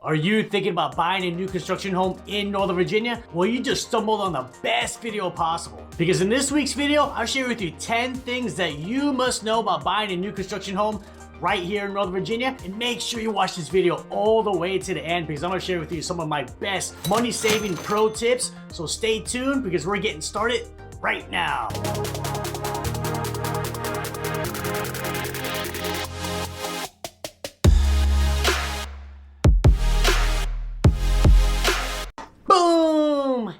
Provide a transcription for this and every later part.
Are you thinking about buying a new construction home in Northern Virginia? Well, you just stumbled on the best video possible. Because in this week's video, I'll share with you 10 things that you must know about buying a new construction home right here in Northern Virginia. And make sure you watch this video all the way to the end because I'm gonna share with you some of my best money-saving pro tips. So stay tuned because we're getting started right now.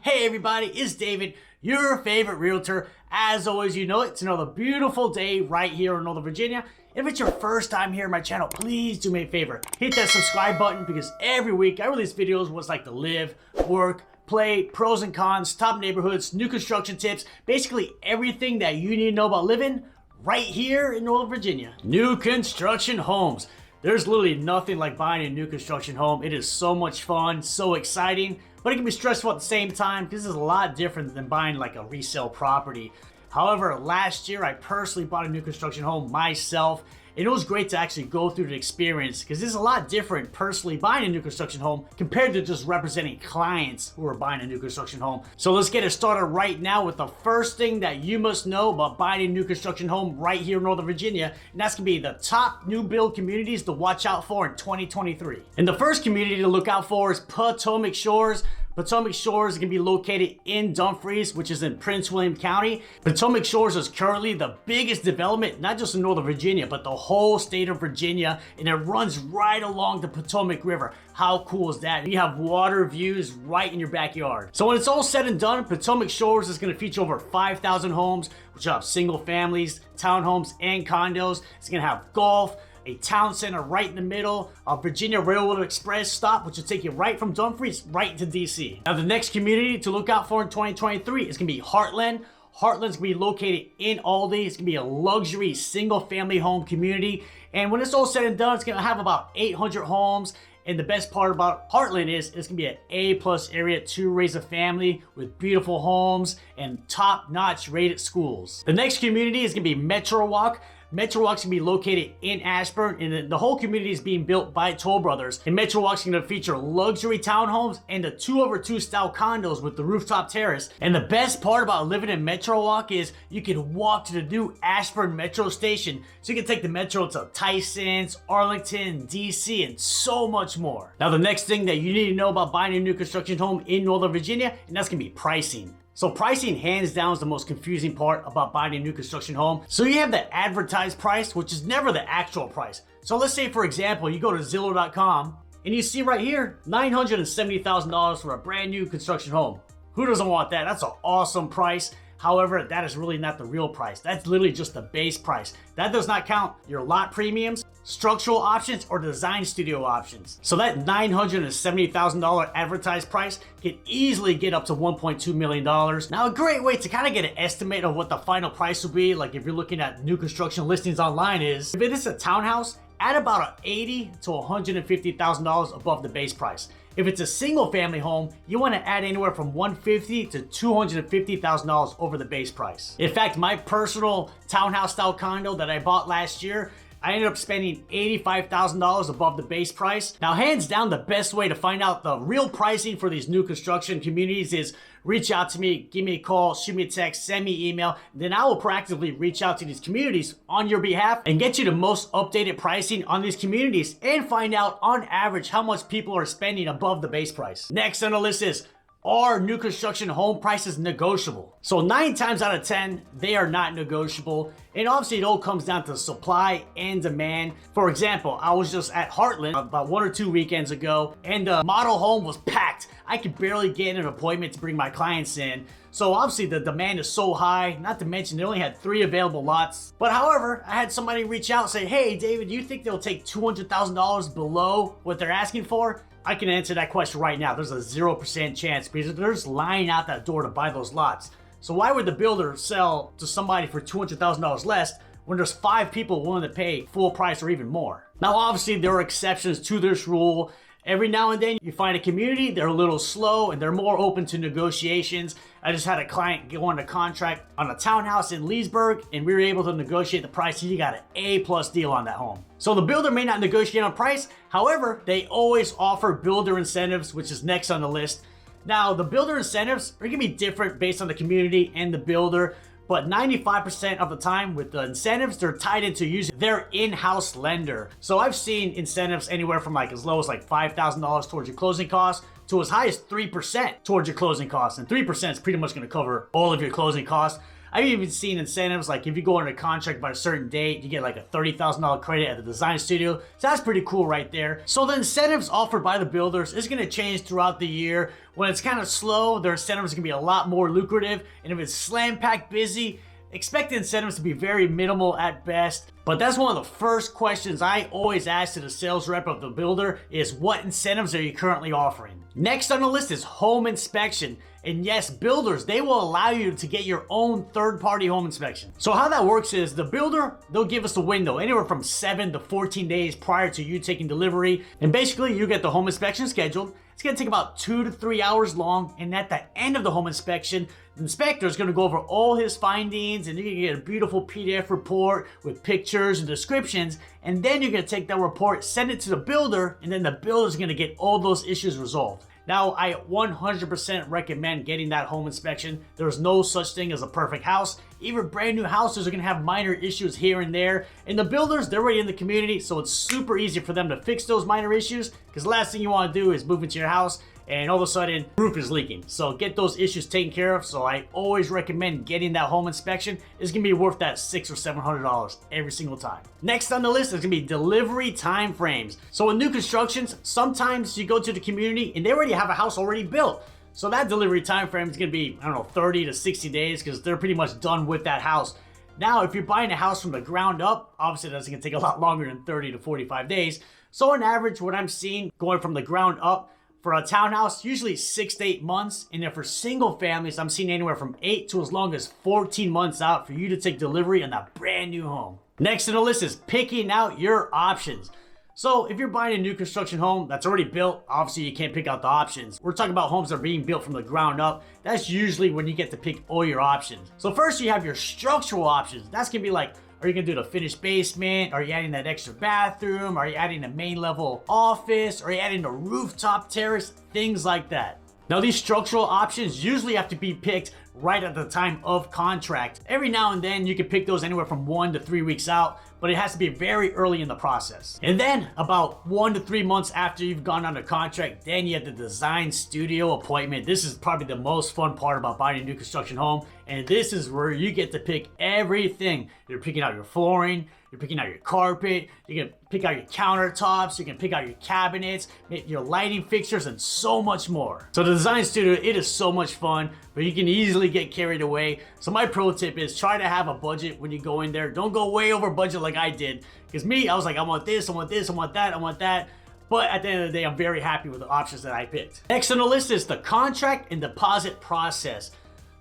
Hey everybody, it's David, your favorite realtor. As always, you know it's another beautiful day right here in Northern Virginia. If it's your first time here on my channel, please do me a favor. Hit that subscribe button because every week I release videos what's like to live, work, play, pros and cons, top neighborhoods, new construction tips, basically everything that you need to know about living right here in Northern Virginia. New construction homes. There's literally nothing like buying a new construction home. It is so much fun, so exciting, but it can be stressful at the same time because this is a lot different than buying like a resale property. However, last year I personally bought a new construction home myself, and it was great to actually go through the experience because it's a lot different personally buying a new construction home compared to just representing clients who are buying a new construction home. So let's get it started right now with the first thing that you must know about buying a new construction home right here in Northern Virginia, and that's gonna be the top new build communities to watch out for in 2023. And the first community to look out for is Potomac Shores. Potomac Shores is going to be located in Dumfries, which is in Prince William County. Potomac Shores is currently the biggest development, not just in Northern Virginia, but the whole state of Virginia, and it runs right along the Potomac River. How cool is that? You have water views right in your backyard. So when it's all said and done, Potomac Shores is going to feature over 5,000 homes, which have single families, townhomes, and condos. It's going to have golf, a town center right in the middle, a Virginia Railroad Express stop, which will take you right from Dumfries right to DC. Now, the next community to look out for in 2023 is going to be Heartland. Heartland's going to be located in Aldie. It's going to be a luxury single-family home community. And when it's all said and done, it's going to have about 800 homes. And the best part about Heartland is it's going to be an A+ area to raise a family with beautiful homes and top-notch rated schools. The next community is going to be Metro Walk. Metro Walk's gonna be located in Ashburn, and the whole community is being built by Toll Brothers. And Metro Walk's gonna feature luxury townhomes and the 2-over-2 style condos with the rooftop terrace. And the best part about living in Metro Walk is you can walk to the new Ashburn Metro station. So you can take the Metro to Tysons, Arlington, DC, and so much more. Now the next thing that you need to know about buying a new construction home in Northern Virginia, and that's gonna be pricing. So pricing hands down is the most confusing part about buying a new construction home. So you have the advertised price, which is never the actual price. So let's say, for example, you go to Zillow.com and you see right here, $970,000 for a brand new construction home. Who doesn't want that? That's an awesome price. However, that is really not the real price. That's literally just the base price. That does not count your lot premiums, structural options, or design studio options. So that $970,000 advertised price can easily get up to $1.2 million. Now, a great way to kind of get an estimate of what the final price will be, like if you're looking at new construction listings online, is if it is a townhouse, add about $80,000 to $150,000 above the base price. If it's a single family home, you want to add anywhere from $150,000 to $250,000 over the base price. In fact, my personal townhouse style condo that I bought last year, I ended up spending $85,000 above the base price. Now, hands down, the best way to find out the real pricing for these new construction communities is reach out to me, give me a call, shoot me a text, send me email. Then I will proactively reach out to these communities on your behalf and get you the most updated pricing on these communities and find out on average how much people are spending above the base price. Next on the list is, are new construction home prices negotiable? So 9 times out of 10, they are not negotiable. And obviously it all comes down to supply and demand. For example, I was just at Heartland about 1 or 2 weekends ago, and the model home was packed. I could barely get an appointment to bring my clients in. So obviously the demand is so high, not to mention they only had 3 available lots. But however, I had somebody reach out and say, hey David, do you think they'll take $200,000 below what they're asking for? I can answer that question right now. There's a 0% chance because they're just lying out that door to buy those lots. So why would the builder sell to somebody for $200,000 less when there's 5 people willing to pay full price or even more? Now, obviously, there are exceptions to this rule. Every now and then you find a community, they're a little slow and they're more open to negotiations. I just had a client go on a contract on a townhouse in Leesburg and we were able to negotiate the price. He got an A+ deal on that home. So the builder may not negotiate on price. However, they always offer builder incentives, which is next on the list. Now, the builder incentives are gonna be different based on the community and the builder, but 95% of the time with the incentives, they're tied into using their in-house lender. So I've seen incentives anywhere from like as low as like $5,000 towards your closing costs to as high as 3% towards your closing costs. And 3% is pretty much gonna cover all of your closing costs. I've even seen incentives like if you go under contract by a certain date, you get like a $30,000 credit at the design studio. So that's pretty cool right there. So the incentives offered by the builders is gonna change throughout the year. When it's kind of slow, their incentives are gonna be a lot more lucrative. And if it's slam-packed busy, expect the incentives to be very minimal at best. But that's one of the first questions I always ask to the sales rep of the builder is what incentives are you currently offering? Next on the list is home inspection. And yes, builders, they will allow you to get your own third-party home inspection. So how that works is the builder, they'll give us the window anywhere from 7 to 14 days prior to you taking delivery. And basically you get the home inspection scheduled. It's gonna take about 2 to 3 hours long. And at the end of the home inspection, the inspector is gonna go over all his findings and you're gonna get a beautiful PDF report with pictures and descriptions. And then you're gonna take that report, send it to the builder, and then the builder's gonna get all those issues resolved. Now, I 100% recommend getting that home inspection. There's no such thing as a perfect house. Even brand new houses are gonna have minor issues here and there. And the builders, they're already in the community, so it's super easy for them to fix those minor issues because the last thing you wanna do is move into your house and all of a sudden roof is leaking. So get those issues taken care of. So I always recommend getting that home inspection. It's gonna be worth that $600 or $700 every single time. Next on the list is gonna be delivery time frames. So in new constructions, sometimes you go to the community and they already have a house already built. So that delivery time frame is gonna be, I don't know, 30 to 60 days because they're pretty much done with that house. Now, if you're buying a house from the ground up, obviously that's gonna take a lot longer than 30 to 45 days. So on average, what I'm seeing going from the ground up, for a townhouse, usually 6 to 8 months. And then for single families, I'm seeing anywhere from 8 to as long as 14 months out for you to take delivery on that brand new home. Next on the list is picking out your options. So if you're buying a new construction home that's already built, obviously you can't pick out the options. We're talking about homes that are being built from the ground up. That's usually when you get to pick all your options. So first you have your structural options. That's gonna be like, are you gonna do the finished basement? Are you adding that extra bathroom? Are you adding a main level office? Are you adding a rooftop terrace? Things like that. Now these structural options usually have to be picked right at the time of contract. Every now and then you can pick those anywhere from 1 to 3 weeks out, but it has to be very early in the process. And then about 1 to 3 months after you've gone under contract, then you have the design studio appointment. This is probably the most fun part about buying a new construction home. And this is where you get to pick everything. You're picking out your flooring, you're picking out your carpet, you can pick out your countertops, you can pick out your cabinets, your lighting fixtures, and so much more. So the design studio, it is so much fun, but you can easily get carried away. So my pro tip is try to have a budget when you go in there. Don't go way over budget like I did. Because me, I was like, I want this, I want this, I want that, I want that. But at the end of the day, I'm very happy with the options that I picked. Next on the list is the contract and deposit process.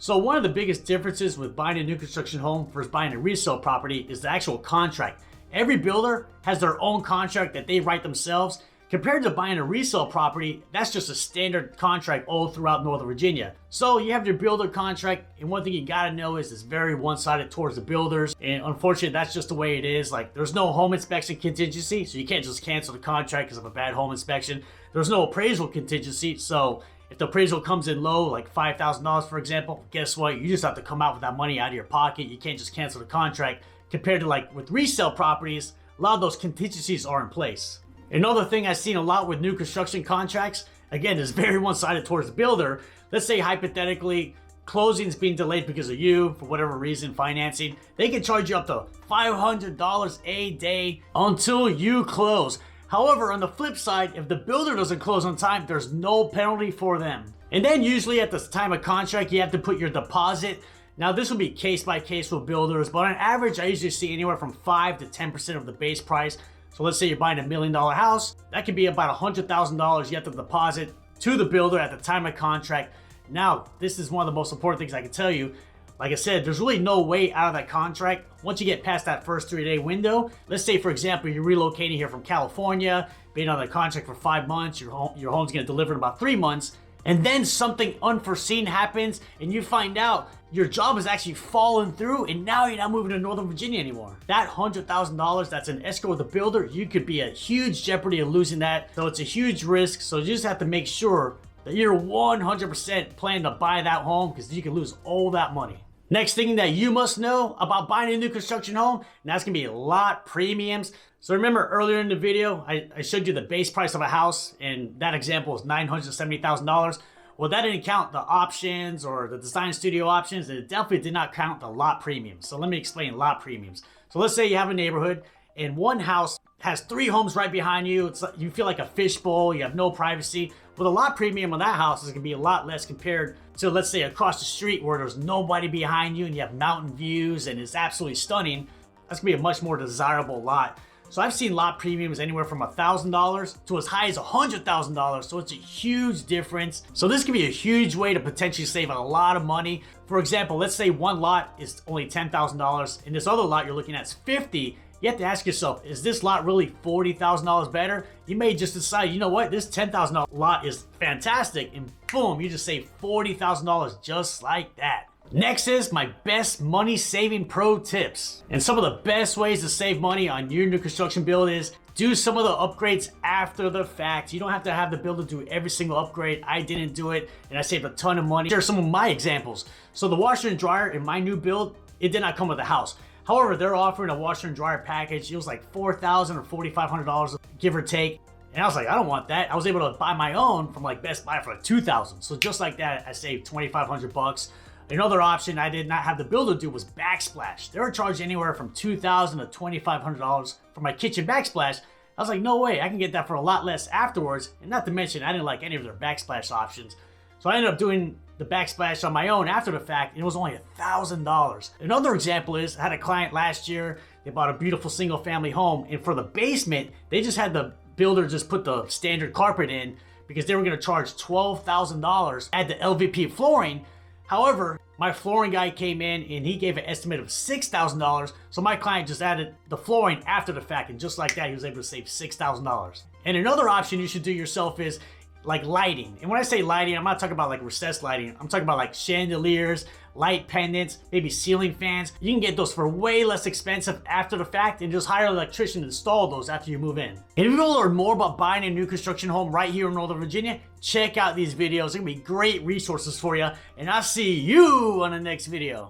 So one of the biggest differences with buying a new construction home versus buying a resale property is the actual contract. Every builder has their own contract that they write themselves. Compared to buying a resale property, that's just a standard contract all throughout Northern Virginia. So you have your builder contract, and one thing you gotta know is it's very one-sided towards the builders. And unfortunately, that's just the way it is. Like, there's no home inspection contingency, so you can't just cancel the contract because of a bad home inspection. There's no appraisal contingency, so if the appraisal comes in low, like $5,000 for example, guess what? You just have to come out with that money out of your pocket. You can't just cancel the contract. Compared to like with resale properties, a lot of those contingencies are in place. Another thing I've seen a lot with new construction contracts, again, is very one-sided towards the builder. Let's say hypothetically, closing's being delayed because of you, for whatever reason, financing. They can charge you up to $500 a day until you close. However, on the flip side, if the builder doesn't close on time, there's no penalty for them. And then usually at the time of contract, you have to put your deposit. Now this will be case by case with builders, but on average, I usually see anywhere from 5 to 10% of the base price. So let's say you're buying $1 million house, that could be about $100,000 you have to deposit to the builder at the time of contract. Now, this is one of the most important things I can tell you. Like I said, there's really no way out of that contract. Once you get past that first 3-day window, let's say, for example, you're relocating here from California, being on the contract for 5 months, your home's gonna deliver in about 3 months, and then something unforeseen happens and you find out your job is actually falling through and now you're not moving to Northern Virginia anymore. That $100,000 that's an escrow with the builder, you could be at huge jeopardy of losing that. So it's a huge risk. So you just have to make sure that you're 100% planning to buy that home, because you can lose all that money. Next thing that you must know about buying a new construction home, and that's gonna be lot premiums. So remember earlier in the video, I showed you the base price of a house, and that example is $970,000. Well, that didn't count the options or the design studio options, and it definitely did not count the lot premiums. So let me explain lot premiums. So let's say you have a neighborhood and one house has 3 homes right behind you. It's like, you feel like a fishbowl, you have no privacy. Well, the lot premium on that house is gonna be a lot less compared to, let's say, across the street where there's nobody behind you and you have mountain views and it's absolutely stunning. That's gonna be a much more desirable lot. So I've seen lot premiums anywhere from $1,000 to as high as $100,000. So it's a huge difference. So this can be a huge way to potentially save a lot of money. For example, let's say one lot is only $10,000 and this other lot you're looking at is $50,000. You have to ask yourself, is this lot really $40,000 better? You may just decide, you know what, this $10,000 lot is fantastic, and boom, you just save $40,000 just like that. Next is my best money saving pro tips. And some of the best ways to save money on your new construction build is do some of the upgrades after the fact. You don't have to have the builder do every single upgrade. I didn't do it and I saved a ton of money. Here are some of my examples. So the washer and dryer in my new build, it did not come with the house. However, they're offering a washer and dryer package. It was like $4,000 or $4,500, give or take. And I was like, I don't want that. I was able to buy my own from like Best Buy for like $2,000. So just like that, I saved $2,500. Another option I did not have the builder do was backsplash. They were charged anywhere from $2,000 to $2,500 for my kitchen backsplash. I was like, no way, I can get that for a lot less afterwards. And not to mention, I didn't like any of their backsplash options. So I ended up doing the backsplash on my own after the fact, and it was only $1,000. Another example is, I had a client last year, they bought a beautiful single family home, and for the basement, they just had the builder just put the standard carpet in because they were gonna charge $12,000, add the LVP flooring. However, my flooring guy came in and he gave an estimate of $6,000, so my client just added the flooring after the fact, and just like that, he was able to save $6,000. And another option you should do yourself is like lighting. And when I say lighting, I'm not talking about like recessed lighting. I'm talking about like chandeliers, light pendants, maybe ceiling fans. You can get those for way less expensive after the fact and just hire an electrician to install those after you move in. And if you want to learn more about buying a new construction home right here in Northern Virginia, check out these videos. They're gonna be great resources for you. And I'll see you on the next video.